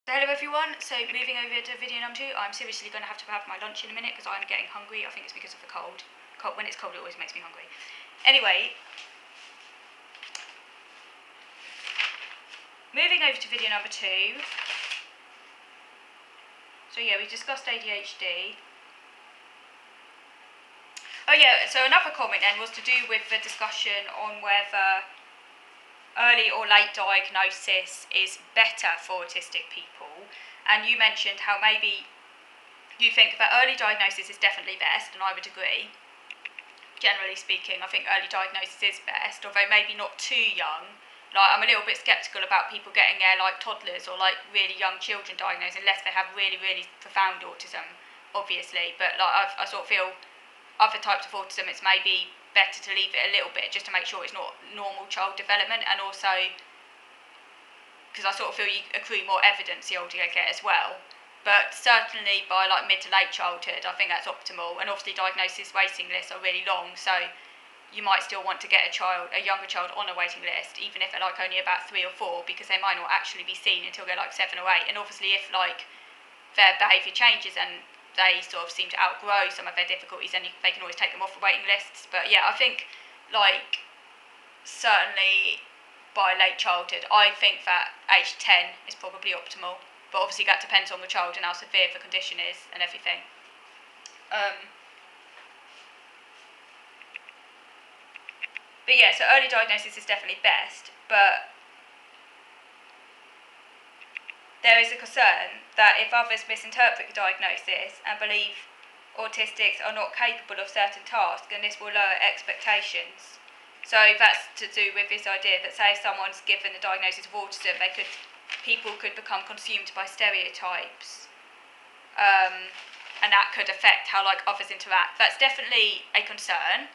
So hello everyone, so moving over to video number 2, I'm seriously going to have my lunch in a minute because I'm getting hungry. I think it's because of the cold. When it's cold it always makes me hungry. Anyway, moving over to video number 2. So yeah, we discussed ADHD. Oh yeah, so another comment then was to do with the discussion on whether early or late diagnosis is better for autistic people. And you mentioned how maybe you think that early diagnosis is definitely best, and I would agree. Generally speaking, I think early diagnosis is best, although maybe not too young. Like, I'm a little bit sceptical about people getting their toddlers or really young children diagnosed unless they have really, really profound autism, obviously. But I sort of feel other types of autism, it's maybe better to leave it a little bit just to make sure it's not normal child development, and also because I sort of feel you accrue more evidence the older you get as well. But certainly by mid to late childhood, I think that's optimal. And obviously diagnosis waiting lists are really long, so you might still want to get a younger child on a waiting list, even if they're only about 3 or 4, because they might not actually be seen until they're 7 or 8. And obviously if their behaviour changes and they sort of seem to outgrow some of their difficulties, then they can always take them off the waiting lists. But yeah, I think certainly by late childhood, I think that age 10 is probably optimal. But obviously that depends on the child and how severe the condition is and everything. But yeah, so early diagnosis is definitely best, but there is a concern that if others misinterpret the diagnosis and believe autistics are not capable of certain tasks, then this will lower expectations. So that's to do with this idea that, say, if someone's given the diagnosis of autism, people could become consumed by stereotypes, and that could affect how others interact. That's definitely a concern,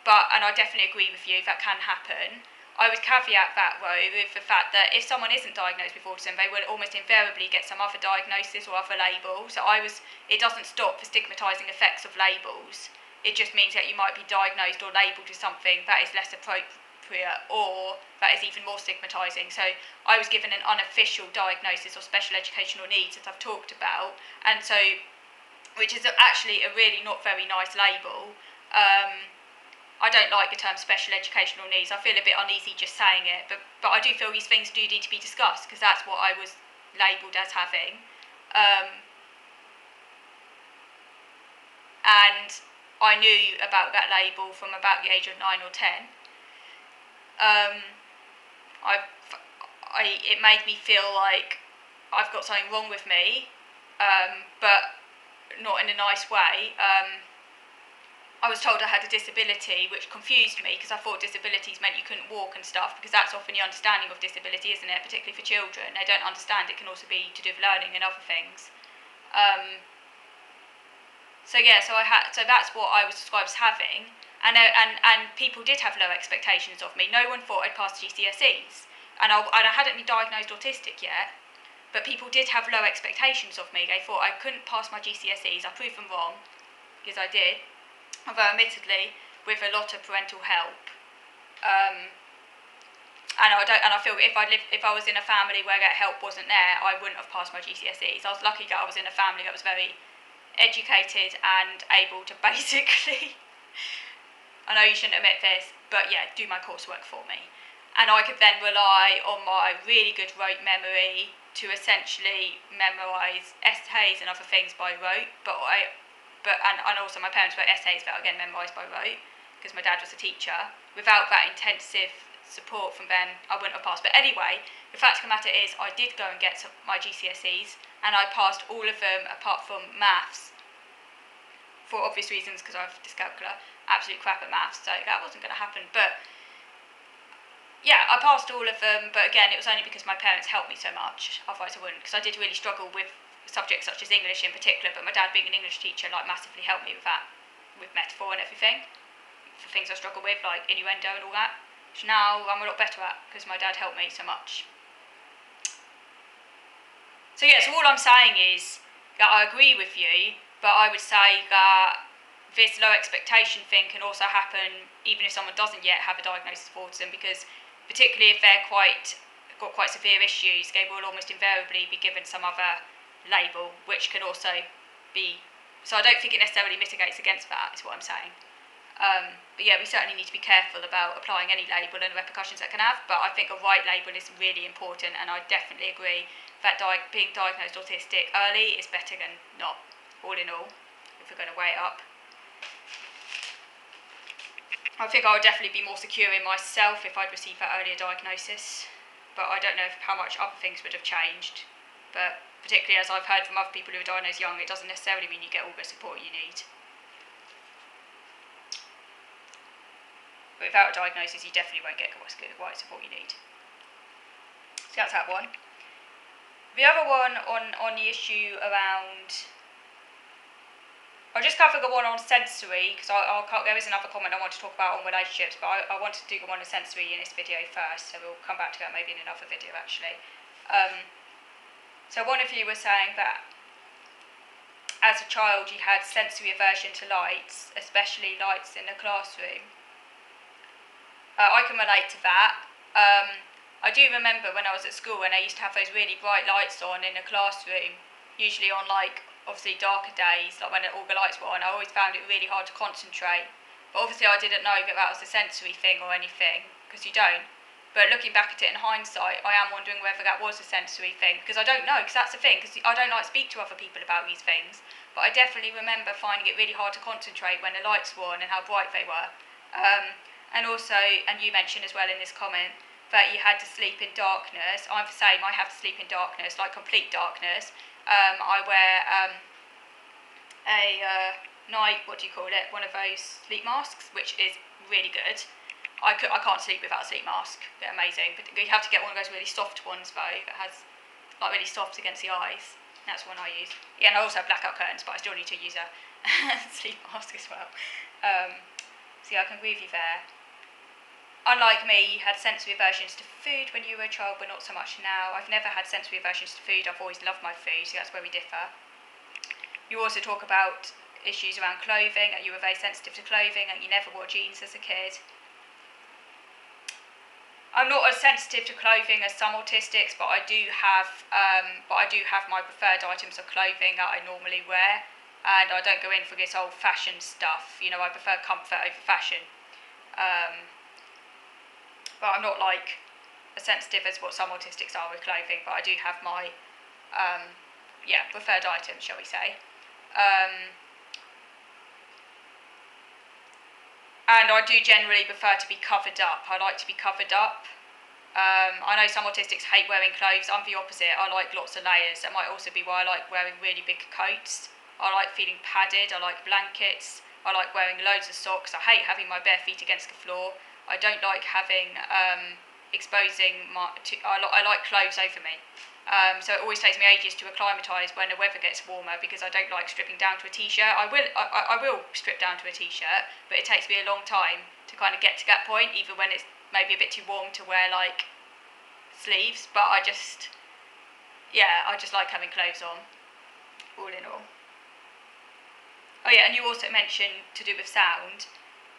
and I definitely agree with you that can happen. I would caveat that though with the fact that if someone isn't diagnosed with autism, they will almost invariably get some other diagnosis or other label. So it doesn't stop the stigmatising effects of labels. It just means that you might be diagnosed or labelled with something that is less appropriate or that is even more stigmatising. So I was given an unofficial diagnosis of special educational needs that I've talked about, and so which is actually a really not very nice label. I don't like the term special educational needs. I feel a bit uneasy just saying it, but I do feel these things do need to be discussed because that's what I was labelled as having. And I knew about that label from about the age of 9 or 10. It made me feel like I've got something wrong with me, but not in a nice way. I was told I had a disability, which confused me because I thought disabilities meant you couldn't walk and stuff, because that's often the understanding of disability, isn't it? Particularly for children, they don't understand it can also be to do with learning and other things. So that's what I was described as having, and people did have low expectations of me. No one thought I'd pass GCSEs, and I hadn't been diagnosed autistic yet, but people did have low expectations of me. They thought I couldn't pass my GCSEs. I proved them wrong, because I did. Although admittedly with a lot of parental help, and I feel if I was in a family where that help wasn't there, I wouldn't have passed my GCSEs. I was lucky that I was in a family that was very educated and able to basically, I know you shouldn't admit this, but yeah, do my coursework for me, and I could then rely on my really good rote memory to essentially memorise essays and other things by rote, and also my parents wrote essays that again memorised by rote because my dad was a teacher. Without that intensive support from them, I wouldn't have passed. But anyway, the fact of the matter is I did go and get my GCSEs, and I passed all of them apart from maths, for obvious reasons because I have dyscalculia, absolute crap at maths, so that wasn't going to happen. But yeah, I passed all of them, but again it was only because my parents helped me so much, otherwise I wouldn't, because I did really struggle with subjects such as English in particular, but my dad being an English teacher massively helped me with that, with metaphor and everything, for things I struggle with like innuendo and all that, which now I'm a lot better at because my dad helped me so much. So yeah, so all I'm saying is that I agree with you, but I would say that this low expectation thing can also happen even if someone doesn't yet have a diagnosis of autism, because particularly if they're quite got quite severe issues, they will almost invariably be given some other label, which can also be. So I don't think it necessarily mitigates against that, is what I'm saying. But yeah, we certainly need to be careful about applying any label and the repercussions that can have, but I think a right label is really important, and I definitely agree that being diagnosed autistic early is better than not, all in all, if we're going to weigh it up. I think I would definitely be more secure in myself if I'd received that earlier diagnosis, but I don't know how much other things would have changed. But particularly as I've heard from other people who are diagnosed young, it doesn't necessarily mean you get all the support you need. But without a diagnosis, you definitely won't get the right support you need. So that's that one. The other one on the issue around... I'll just cover the one on sensory, because there is another comment I want to talk about on relationships, but I want to do the one on sensory in this video first, so we'll come back to that maybe in another video actually. So one of you was saying that as a child you had sensory aversion to lights, especially lights in the classroom. I can relate to that. I do remember when I was at school and they used to have those really bright lights on in the classroom, usually on obviously darker days, like when all the lights were on. I always found it really hard to concentrate. But obviously I didn't know that was a sensory thing or anything, because you don't. But looking back at it in hindsight, I am wondering whether that was a sensory thing, because I don't know, because that's the thing, because I don't like to speak to other people about these things. But I definitely remember finding it really hard to concentrate when the lights were on and how bright they were. And also, and you mentioned as well in this comment, that you had to sleep in darkness. I'm the same, I have to sleep in darkness, like complete darkness. I wear one of those sleep masks, which is really good. I can't sleep without a sleep mask, they're amazing. But you have to get one of those really soft ones though, that has like really soft against the eyes. That's one I use. Yeah, and I also have blackout curtains, but I still need to use a sleep mask as well. So yeah, I can agree with you there. Unlike me, you had sensory aversions to food when you were a child, but not so much now. I've never had sensory aversions to food. I've always loved my food, so that's where we differ. You also talk about issues around clothing, that you were very sensitive to clothing, and you never wore jeans as a kid. I'm not as sensitive to clothing as some autistics, but I do have my preferred items of clothing that I normally wear, and I don't go in for this old-fashioned stuff. You know, I prefer comfort over fashion. But I'm not as sensitive as what some autistics are with clothing, but I do have my preferred items, shall we say. And I do generally prefer to be covered up. I like to be covered up. I know some autistics hate wearing clothes. I'm the opposite. I like lots of layers. That might also be why I like wearing really big coats. I like feeling padded. I like blankets. I like wearing loads of socks. I hate having my bare feet against the floor. I don't like having I like clothes over me. So it always takes me ages to acclimatise when the weather gets warmer, because I don't like stripping down to a t-shirt. I will strip down to a t-shirt, but it takes me a long time to kind of get to that point, even when it's maybe a bit too warm to wear sleeves. But I just like having clothes on, all in all. Oh yeah, and you also mentioned, to do with sound,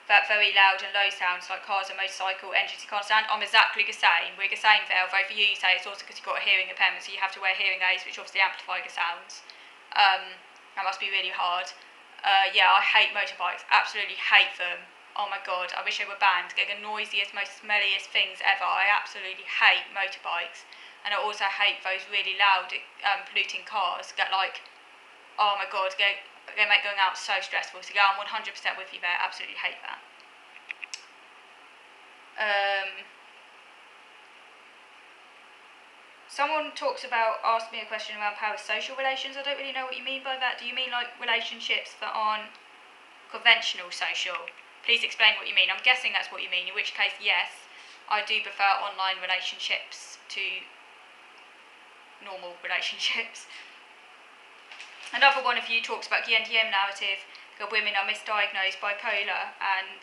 that very loud and low sounds like cars and motorcycle engines you can't stand. I'm exactly the same. We're the same there, although for you say it's also because you've got a hearing impairment, so you have to wear hearing aids, which obviously amplify the sounds. That must be really hard. I hate motorbikes, absolutely hate them. Oh my god, I wish they were banned. They're the noisiest, most smelliest things ever. I absolutely hate motorbikes. And I also hate those really loud, polluting cars that oh my god, they make going out so stressful. So yeah, I'm 100% with you there. Absolutely hate that. Someone asked me a question around parasocial relations. I don't really know what you mean by that. Do you mean like relationships that aren't conventional social? Please explain what you mean. I'm guessing that's what you mean, in which case, yes, I do prefer online relationships to normal relationships. Another one of you talks about the NDM narrative, that women are misdiagnosed bipolar and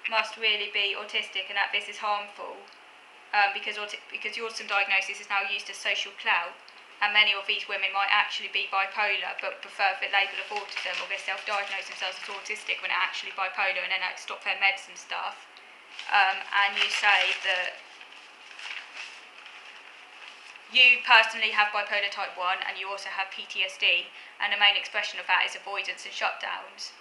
must really be autistic, and that this is harmful because the autism diagnosis is now used as social clout, and many of these women might actually be bipolar but prefer the label of autism, or they self-diagnose themselves as autistic when they're actually bipolar, and then stop their meds and stuff. And you say that you personally have bipolar type 1 and you also have PTSD, and the main expression of that is avoidance and shutdowns.